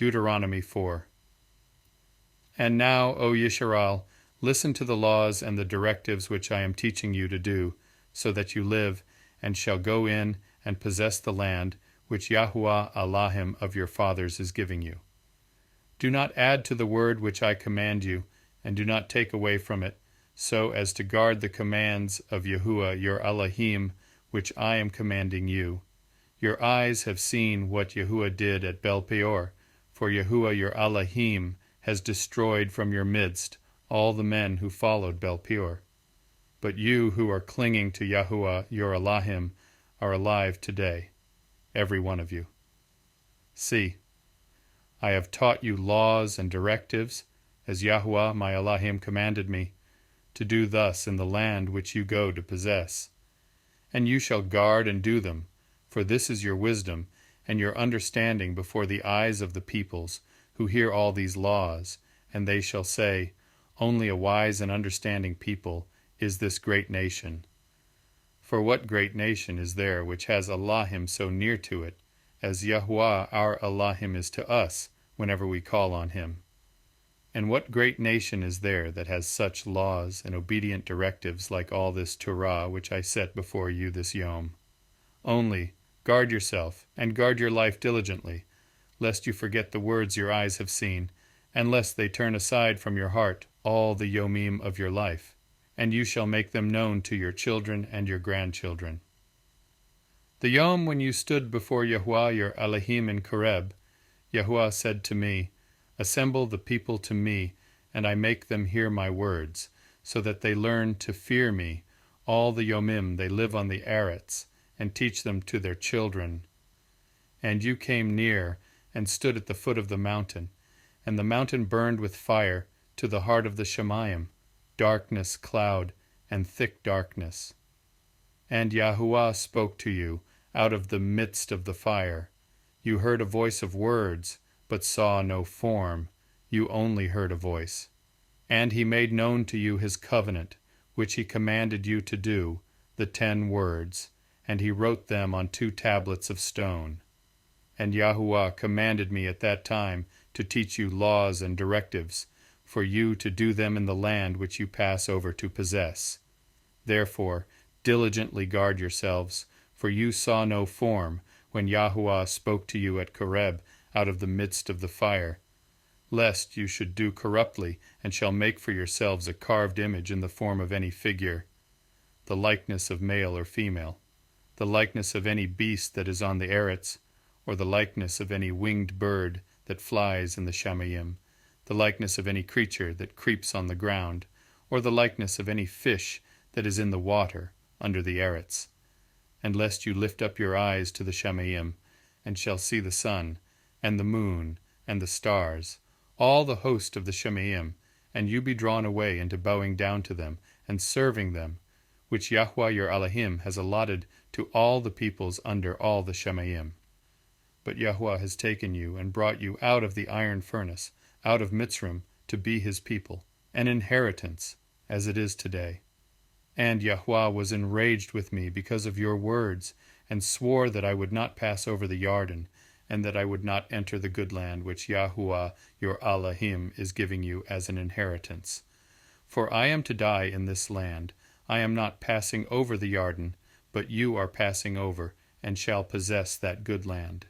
Deuteronomy 4. And now, O Yisrael, listen to the laws and the directives which I am teaching you to do, so that you live, and shall go in and possess the land which Yahuah Alahim of your fathers is giving you. Do not add to the word which I command you, and do not take away from it, so as to guard the commands of Yahuah your Alahim, which I am commanding you. Your eyes have seen what Yahuah did at Bel Peor, for Yahuah your Alahim has destroyed from your midst all the men who followed Bel Peor. But you who are clinging to Yahuah your Alahim are alive today, every one of you. See, I have taught you laws and directives, as Yahuah my Alahim commanded me, to do thus in the land which you go to possess. And you shall guard and do them, for this is your wisdom and your understanding before the eyes of the peoples, who hear all these laws, and they shall say, Only a wise and understanding people is this great nation. For what great nation is there which has Alahim so near to it, as Yahuah our Alahim is to us whenever we call on him? And what great nation is there that has such laws and obedient directives like all this Torah which I set before you this Yom? Only guard yourself, and guard your life diligently, lest you forget the words your eyes have seen, and lest they turn aside from your heart all the Yomim of your life, and you shall make them known to your children and your grandchildren. The Yom when you stood before Yahuah your Alahim in Koreb, Yahuah said to me, Assemble the people to me, and I make them hear my words, so that they learn to fear me all the Yomim they live on the Eretz, and teach them to their children. And you came near, and stood at the foot of the mountain, and the mountain burned with fire to the heart of the Shemayim, darkness, cloud, and thick darkness. And Yahuah spoke to you out of the midst of the fire. You heard a voice of words, but saw no form. You only heard a voice. And he made known to you his covenant, which he commanded you to do, the 10 words, and he wrote them on 2 tablets of stone. And Yahuah commanded me at that time to teach you laws and directives, for you to do them in the land which you pass over to possess. Therefore, diligently guard yourselves, for you saw no form when Yahuah spoke to you at Koreb out of the midst of the fire, lest you should do corruptly, and shall make for yourselves a carved image in the form of any figure, the likeness of male or female, the likeness of any beast that is on the Eretz, or the likeness of any winged bird that flies in the Shamayim, the likeness of any creature that creeps on the ground, or the likeness of any fish that is in the water under the Eretz. And lest you lift up your eyes to the Shamayim, and shall see the sun, and the moon, and the stars, all the host of the Shamayim, and you be drawn away into bowing down to them, and serving them, which Yahuah your Alahim has allotted to all the peoples under all the Shamayim. But Yahuah has taken you and brought you out of the iron furnace, out of Mitzrim, to be his people, an inheritance, as it is today. And Yahuah was enraged with me because of your words, and swore that I would not pass over the Yarden, and that I would not enter the good land which Yahuah your Alahim is giving you as an inheritance. For I am to die in this land. I am not passing over the Yarden, but you are passing over, and shall possess that good land.